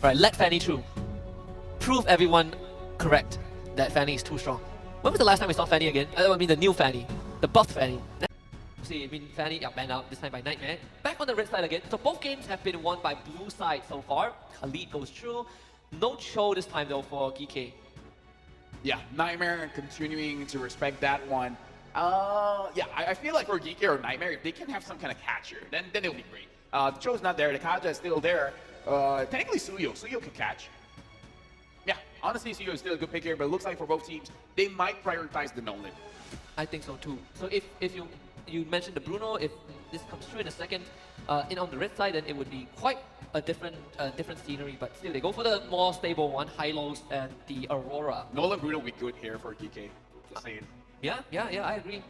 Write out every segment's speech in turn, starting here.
Alright, let Fanny through. Prove everyone correct that Fanny is too strong. When was the last time we saw Fanny again? I mean the new Fanny. The buffed Fanny. See, I mean Fanny banned out this time by Nightmare. Back on the red side again. So both games have been won by blue side so far. Khalid goes through. No Cho this time though for Geekay. Yeah, Nightmare continuing to respect that one. Yeah, I feel like for Geekay or Nightmare, if they can have some kind of catcher, then it'll be great. The Cho's not there, the Kaja is still there. Technically Suyo can catch. Yeah, honestly Suyo is still a good pick here, but it looks like for both teams, they might prioritize the Nolan. I think so too. So if you mentioned the Bruno, if this comes through in a second, in on the red side, then it would be quite a different scenery. But still, they go for the more stable one, Hylos and the Aurora. Nolan Bruno would be good here for Geekay. Just saying. Yeah, I agree.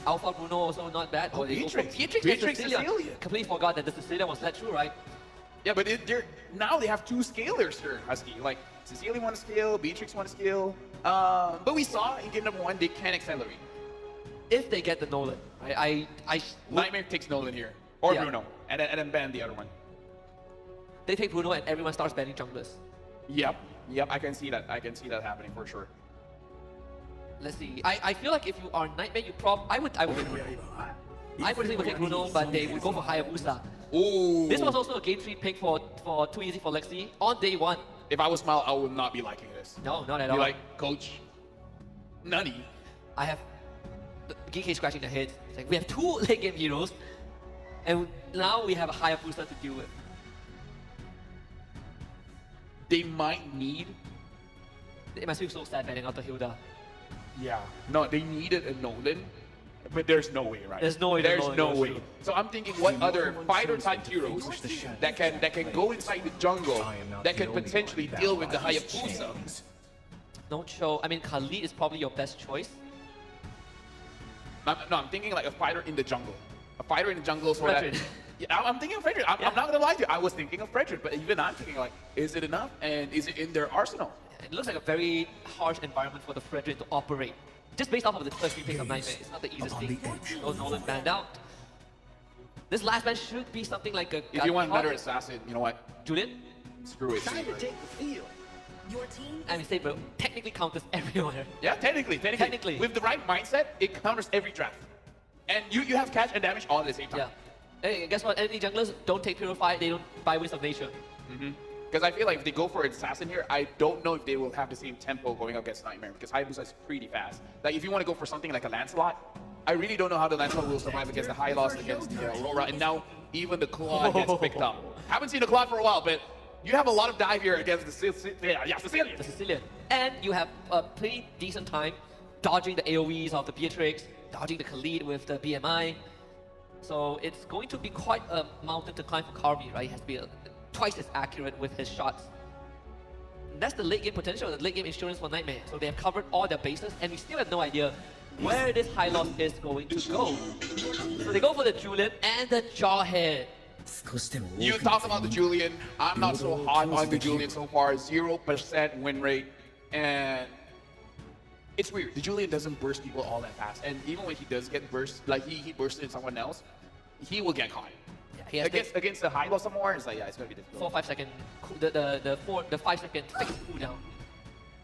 Alpha Bruno also not bad. Oh, Beatrix and Cecilia. Completely forgot that the Cecilia was let through, right? Yeah, but now they have two scalers here, Husky. Like, Cecilia want to scale, Beatrix want to scale. But we saw in game number 1, they can accelerate. If they get the Nolan, right? Nightmare takes Nolan here. Or Yeah. Bruno. And then ban the other one. They take Bruno and everyone starts banning junglers. Yep, I can see that. I can see that happening for sure. Let's see. I feel like if you are Nightmare, I would take Bruno. I personally would take Bruno, but they would go for Hayabusa. Ooh. This was also a game 3 pick for Too Easy for Lexi on day 1. If I was Smile, I would not be liking this. No, not at Be all. like, Coach, Nani. I have Geekay scratching their head. It's like, we have 2 late game heroes, and now we have a Hayabusa to deal with. They might need... It must feel so sad banning out the Hilda. Yeah. No, they needed a Nolan, but there's no way, right? There's no way. There's no way. So I'm thinking, what other fighter-type heroes that can go inside the jungle, that can potentially deal with the Hayabusa? No Cho. I mean, Khalid is probably your best choice. No, I'm thinking like a fighter in the jungle. A fighter in the jungle so that... Frederick. Yeah, I'm thinking of Frederick. I'm not gonna lie to you. I was thinking of Frederick, but even I'm thinking like, is it enough? And is it in their arsenal? It looks like a very harsh environment for the Frederick to operate. Just based off of the first 3 picks of Nightmare, it's not the easiest thing. No Nolan banned out. This last man should be something like a... If you want better assassin, you know what? Julian? Screw it. Time to take the field. Your team. I mean, bro, technically counters everyone. Yeah, technically. With the right mindset, it counters every draft. And you have catch and damage all at the same time. Yeah. Hey, guess what? Enemy junglers don't take Purify, they don't buy Winds of Nature. Because I feel like if they go for an assassin here, I don't know if they will have the same tempo going up against Nightmare, because Hayabusa is pretty fast. Like, if you want to go for something like a Lancelot, I really don't know how the Lancelot will survive against the Hylos, against the Aurora, and now even the Claw gets picked up. Haven't seen the Claw for a while, but you have a lot of dive here against the Sicilian. The Sicilian. And you have a pretty decent time dodging the AoEs of the Beatrix, dodging the Khalid with the BMI. So it's going to be quite a mountain to climb for Carvey, right? He has to be twice as accurate with his shots. And that's the late game potential, the late game insurance for Nightmare. So they have covered all their bases, and we still have no idea where this Hylos is going to go. So they go for the Julian and the Jawhead. You talked about the Julian. I'm not so hot on the Julian so far. 0% win rate. And it's weird. The Julian doesn't burst people all that fast. And even when he does get burst, like he bursted someone else, he will get caught. Yeah, he has against the high low somewhere, it's like, yeah, it's gonna be difficult. 4-5 second, the 5 second fixed cooldown.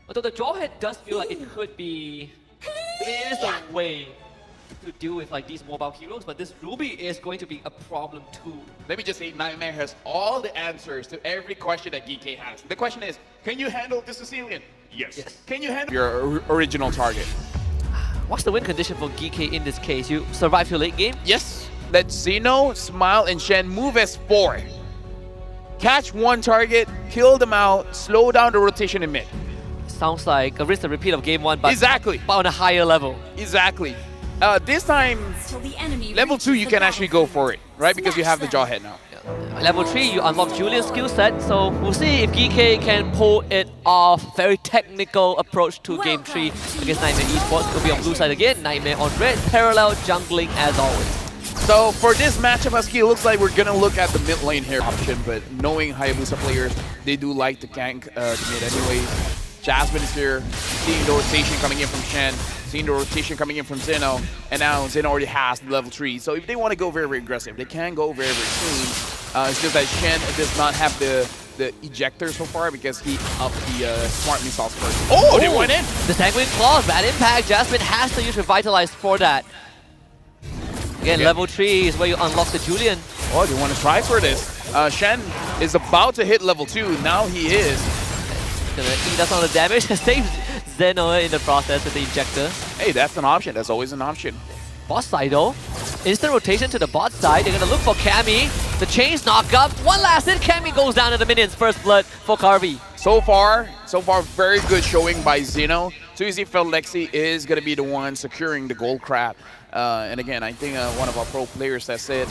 Although the Jawhead does feel like it could be, there is a way to deal with like these mobile heroes, but this Ruby is going to be a problem too. Let me just say, Nightmare has all the answers to every question that Geekay has. The question is, can you handle the Sicilian? Yes. Can you handle your original target? What's the win condition for Geekay in this case? You survive your late game? Yes. Let Zeno, Smile, and Shen move as 4. Catch one target, kill them out, slow down the rotation in mid. Sounds like a rinse and repeat of game 1, but, Exactly. but on a higher level. Exactly. This time, level 2, you can actually go for it, right? Because you have the Jawhead now. Level 3, you unlock Julian's skill set, so we'll see if Geekay can pull it off. Very technical approach to game 3 against Nightmare Esports. It'll be on blue side again, Nightmare on red, parallel jungling as always. So for this matchup, Husky, it looks like we're gonna look at the mid lane here option, but knowing Hayabusa players, they do like to gank the mid anyway. Jasmine is here, seeing the rotation coming in from Shen, seeing the rotation coming in from Zeno, and now Zeno already has the level 3. So if they want to go very, very aggressive, they can go very, very soon. It's just that Shen does not have the the ejector so far because he upped the smart missiles first. Oh, they went in! The Sanguine Claws, bad impact. Jasmine has to use Revitalize for that. Again, level 3 is where you unlock the Julian. Oh, they want to try for this. Shen is about to hit level 2. Now he is. Gonna eat us on the damage. Saves Zeno in the process with the ejector. Hey, that's an option. That's always an option. Bot side though. Instant rotation to the bot side. They're gonna look for Cammy. The chains knock up. One last hit. Cammy goes down to the minions. First blood for Carvey. So far, very good showing by Zeno. Too easy for Lexi is going to be the one securing the gold crab. And again, I think one of our pro players that said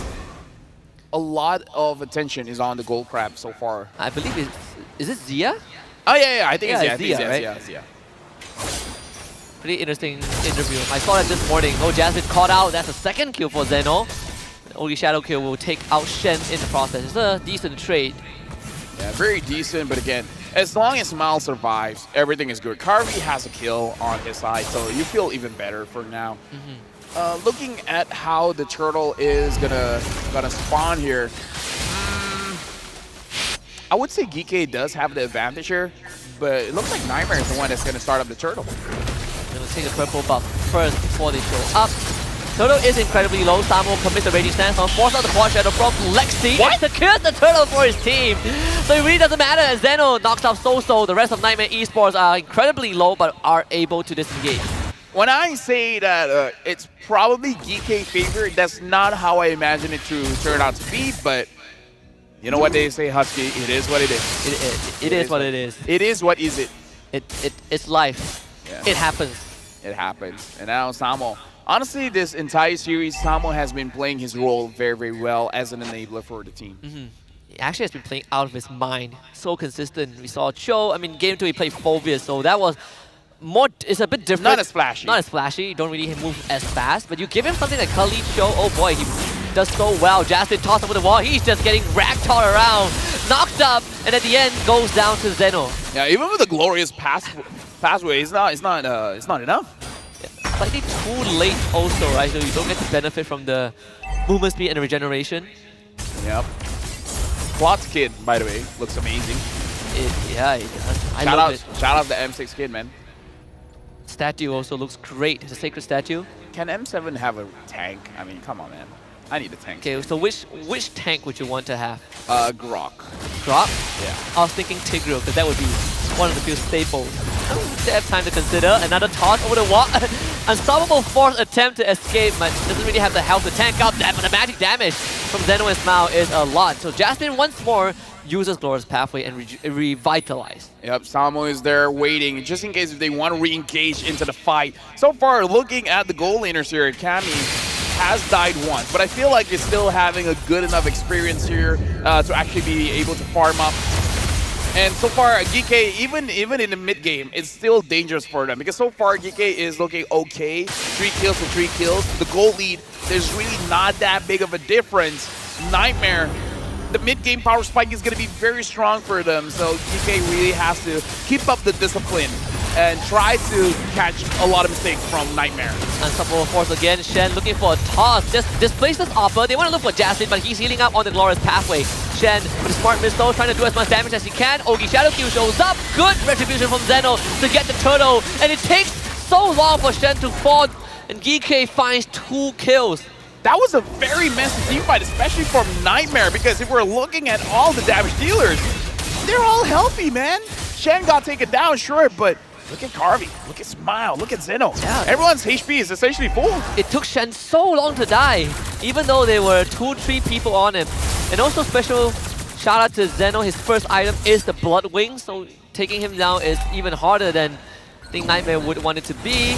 a lot of attention is on the gold crab so far. I believe is it Zia? Oh, yeah, I think Yeah, it's Zia, Zia, right? Zia. Pretty interesting interview. I saw that this morning. Oh, Jasmine caught out. That's a second kill for Zeno. Only Shadow Kill will take out Shen in the process. It's a decent trade. Yeah, very decent, but again, as long as Mal survives, everything is good. Carvey has a kill on his side, so you feel even better for now. Looking at how the turtle is gonna spawn here, I would say Geekay does have the advantage here, but it looks like Nightmare is the one that's gonna start up the turtle. Gonna take the purple buff first before they show up. Turtle is incredibly low. Samo commits the raging stance on, force out the quad shadow from Lexi. What? And secures the turtle for his team. So it really doesn't matter as Zeno knocks off So-So. The rest of Nightmare Esports are incredibly low but are able to disengage. When I say that it's probably Geekay favorite, that's not how I imagine it to turn out to be, but you know what they say, Husky, it is what it is. It is what it is. It is what is it. It's life. Yeah. It happens. It happens. And now Samo. Honestly, this entire series, Samo has been playing his role very, very well as an enabler for the team. He actually has been playing out of his mind. So consistent. We saw Cho. I mean, game 2 he played Phobius, so that was more. It's a bit different. Not as flashy. Not as flashy. You don't really move as fast. But you give him something like Khalid Cho. Oh boy, he does so well. Jasmine tossed over the wall. He's just getting ragdolled around, knocked up, and at the end goes down to Zeno. Yeah, even with the glorious pathway, it's not enough. Slightly too late also, right? So you don't get to benefit from the movement speed and the regeneration. Yep. Plot's kid, by the way, looks amazing. Yeah, it does. I love it. Shout out the M6 kid, man. Statue also looks great. It's a sacred statue. Can M7 have a tank? I mean, come on, man. I need a tank. Okay, so which tank would you want to have? Grok. Grok? Yeah. I was thinking Tigreal, because that would be one of the few staples. They have time to consider. Another toss over the wall. Unstoppable fourth attempt to escape, but doesn't really have the health to tank up that. But the magic damage from Zeno and Smile is a lot. So Jasmine once more uses Glorious Pathway and revitalize. Yep, Samo is there waiting just in case if they want to re-engage into the fight. So far, looking at the goal laners here, Cammy has died once, but I feel like it's still having a good enough experience here to actually be able to farm up. And so far, Geekay, even in the mid game, it's still dangerous for them because so far Geekay is looking okay. 3 kills for 3 kills. The goal lead, there's really not that big of a difference. Nightmare, the mid game power spike is going to be very strong for them, so Geekay really has to keep up the discipline and try to catch a lot of mistakes from Nightmare. Unstoppable force again. Shen looking for a toss. Just displaces Oppa. They want to look for Jasmine, but he's healing up on the Glorious Pathway. Shen with a smart missile trying to do as much damage as he can. Ogi Shadow Q shows up. Good retribution from Zeno to get the turtle. And it takes so long for Shen to fall. And Geekay finds 2 kills. That was a very messy team fight, especially from Nightmare, because if we're looking at all the damage dealers, they're all healthy, man. Shen got taken down, sure, but look at Carvey, look at Smile, look at Zeno. Yeah. Everyone's HP is essentially full. It took Shen so long to die, even though there were 2-3 people on him. And also special shout out to Zeno, his first item is the Blood Wing, so taking him down is even harder than I think Nightmare would want it to be.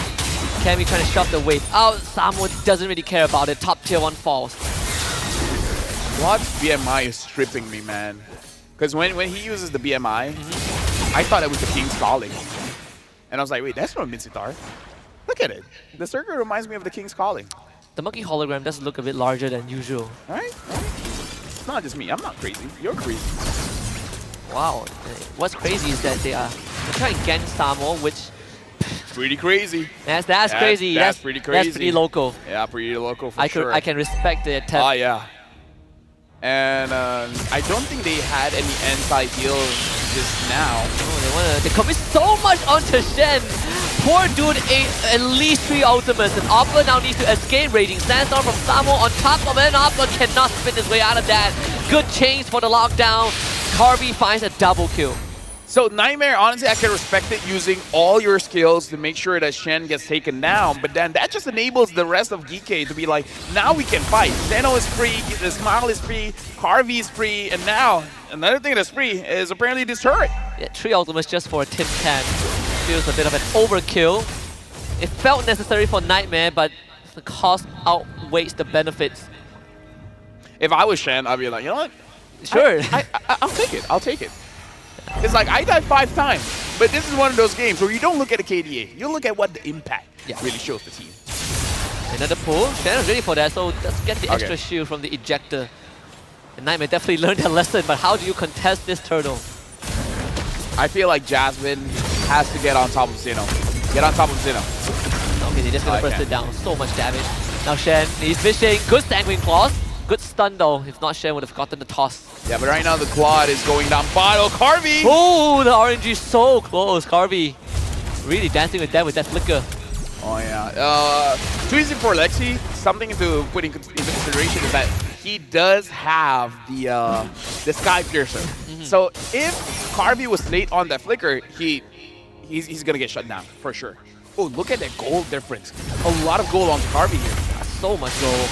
Cammy trying to shove the wave out, Samo doesn't really care about it, top tier 1 falls. Blood's BMI is stripping me, man. Because when he uses the BMI, I thought it was the King's Calling. And I was like, wait, that's from Mincitar. Look at it. The circle reminds me of the King's Calling. The monkey hologram does look a bit larger than usual. Right? It's not just me. I'm not crazy. You're crazy. Wow. What's crazy is that they're trying to gank Samo, which... Pretty crazy. That's crazy. That's pretty crazy. That's pretty local. Yeah, pretty local for sure. I can respect the attempt. Oh, yeah. And I don't think they had any anti heal just now. Oh, they commit so much onto Shen. Poor dude ate at least 3 ultimates, and Oppa now needs to escape. Raging Sandstorm from Samo on top of it, and Oppa cannot spin his way out of that. Good change for the lockdown. Carby finds a double kill. So Nightmare, honestly, I can respect it using all your skills to make sure that Shen gets taken down, but then that just enables the rest of Geekay to be like, now we can fight. Zeno is free, the Smile is free, Carvey is free, and now another thing that's free is apparently this turret. Yeah, 3 ultimates just for a Tim Tan. Feels a bit of an overkill. It felt necessary for Nightmare, but the cost outweighs the benefits. If I was Shen, I'd be like, you know what? Sure. I'll take it. I'll take it. It's like, I died 5 times, but this is one of those games where you don't look at the KDA. You look at what the impact really shows the team. Another pull. Shen is ready for that, so let's get the extra shield from the ejector. And Nightmare definitely learned their lesson, but how do you contest this turtle? I feel like Jasmine has to get on top of Zeno. Get on top of Zeno. Okay, they're just gonna burst it down. So much damage. Now Shen, he's fishing. Good Sanguine Claws. Good stun though. If not, Shen would have gotten the toss. Yeah, but right now the quad is going down. Bottle, Carvey! Oh, the RNG so close. Carvey really dancing with that flicker. Oh yeah. Too easy for Lexi. Something to put into consideration is that he does have the Sky Piercer. So if Carvey was late on that flicker, he's gonna get shut down for sure. Oh, look at that gold difference. A lot of gold on Carvey here. So much gold.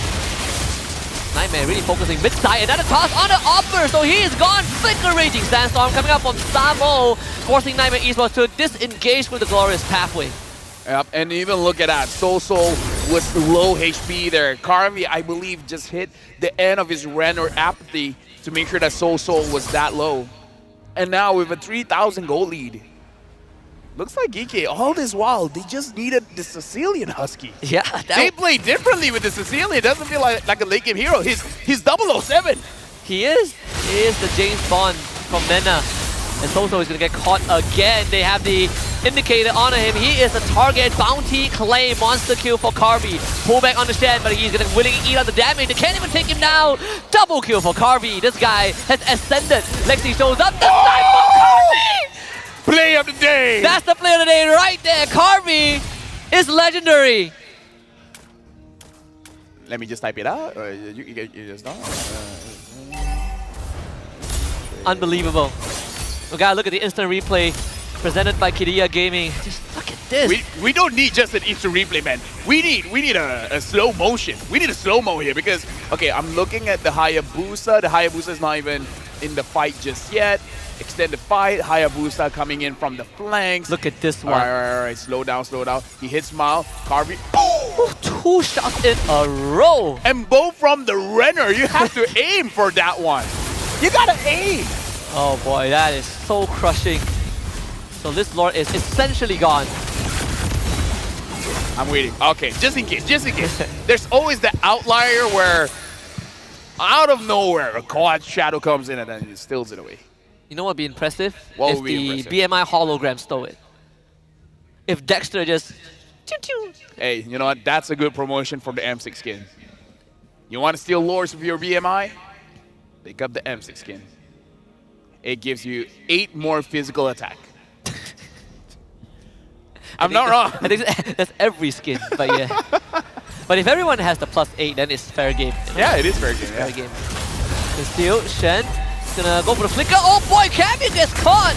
Nightmare really focusing mid-side. Another toss on the offer, so he is gone. Flicker Raging Sandstorm coming up from Samo, forcing Nightmare Esports to disengage with the glorious pathway. Yep, and even look at that. Soul was low HP there. Carvey, I believe, just hit the end of his Ren or Apathy to make sure that Soul was that low. And now with a 3,000 gold lead, looks like Geekay, all this while, they just needed the Sicilian Husky. Yeah, they play differently with the Sicilian. It doesn't feel like a late game hero. He's 007. He is the James Bond from Mena. And Soso is going to get caught again. They have the indicator on him. He is the target. Bounty claim. Monster kill for Carvey. Pull back on the Shen, but he's going to willingly eat out the damage. They can't even take him down. Double kill for Carvey. This guy has ascended. Lexi shows up. The snipe for Carvey! Play of the day! That's the play of the day right there. Carvey is legendary. Let me just type it out. You just don't. Unbelievable. We gotta look at the instant replay presented by Kiria Gaming. Just look at this. We don't need just an instant replay, man. We need a slow motion. We need a slow-mo here because, okay, I'm looking at the Hayabusa. The Hayabusa is not even in the fight just yet. Extended fight. Hayabusa coming in from the flanks. Look at this one. All right. Slow down. He hits Smile. Carvey. Oh, 2 shots in a row. And both from the Renner. You have to aim for that one. You gotta aim. Oh boy, that is so crushing. So this Lord is essentially gone. I'm waiting. Okay, just in case. There's always the outlier where out of nowhere a quad shadow comes in and then it steals it away. You know what would be impressive? What if would be the impressive? BMI hologram stole it. If Dexter just... Hey, you know what? That's a good promotion for the M6 skin. You want to steal lores with your BMI? Pick up the M6 skin. It gives you 8 more physical attack. I'm not wrong. I think that's every skin, but yeah. But if everyone has the +8, then it's fair game. Yeah, it is fair game. Fair game. The steal, Shen is gonna go for the flicker. Oh boy, Cammy gets caught!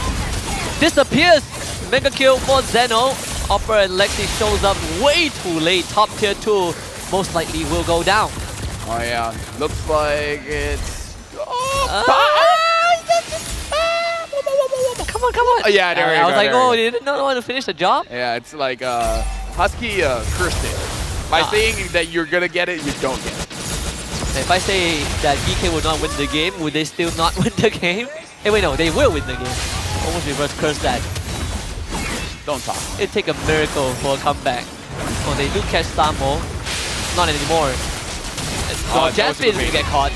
Disappears. Mega kill for Zeno. Opera and Lexi shows up way too late. Top tier 2 most likely will go down. Oh yeah, looks like it's... Come on. Oh, yeah, there we go. I was like, there we oh, go. you didn't know how to finish the job? Yeah, it's like Husky cursed it. By saying that you're gonna get it, you don't get it. If I say that Geekay would not win the game, would they still not win the game? Hey, wait, no, they will win the game. Almost reverse curse that. Don't talk. It'd take a miracle for a comeback. Oh, they do catch Samo. Not anymore. Jasmine is gonna get caught.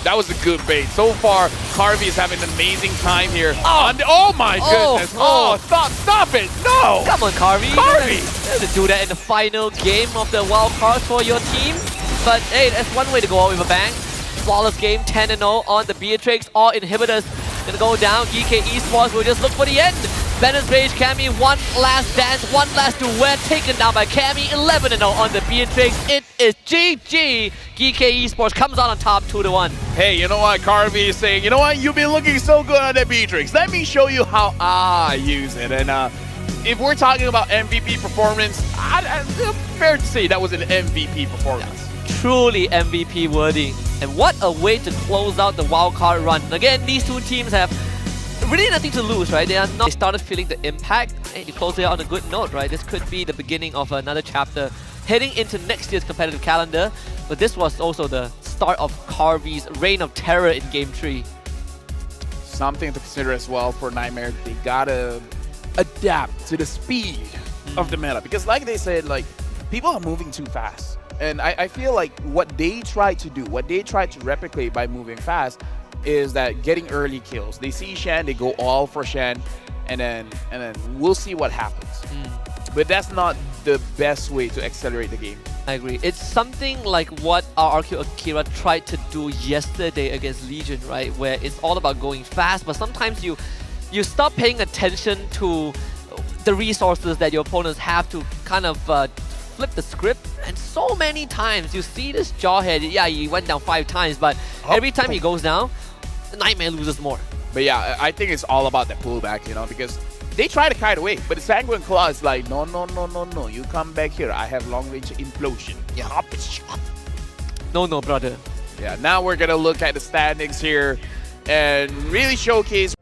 That was a good bait. So far, Carvey is having an amazing time here. Oh my goodness. Stop it. No. Come on, Carvey. Carvey. You have to do that in the final game of the wild cards for your team. But hey, that's one way to go out with a bang. flawless game, 10-0 on the Beatrix. All inhibitors gonna go down. Geekay Esports will just look for the end. Bennett's Rage, Cammy, one last dance, one last duet, taken down by Cammy, 11-0 on the Beatrix. It is GG. Geekay Esports comes out on top 2-1. Hey, you know what? Carvey is saying, you know what? You've been looking so good on the Beatrix. Let me show you how I use it. And if we're talking about MVP performance, fair to say that was an MVP performance. Truly MVP worthy. And what a way to close out the wildcard run. Again, these two teams have really nothing to lose, right? They started feeling the impact, and you close it out on a good note, right? This could be the beginning of another chapter heading into next year's competitive calendar. But this was also the start of Carvey's reign of terror in Game 3. Something to consider as well for Nightmare. They gotta adapt to the speed of the meta, because like they said, like, people are moving too fast. And I feel like what they try to do, what they try to replicate by moving fast, is that getting early kills. They see Shen, they go all for Shen, and then we'll see what happens. But that's not the best way to accelerate the game. I agree. It's something like what our RQ Akira tried to do yesterday against Legion, right? Where it's all about going fast, but sometimes you stop paying attention to the resources that your opponents have to kind of flip the script. And so many times you see this Jawhead, yeah, he went down 5 times, but every time he goes down, the Nightmare loses more. But yeah, I think it's all about that pullback, you know, because they try to kite away, but the Sanguine Claw is like, no, you come back here. I have long-range implosion. Yeah. No, brother. Yeah, now we're going to look at the standings here and really showcase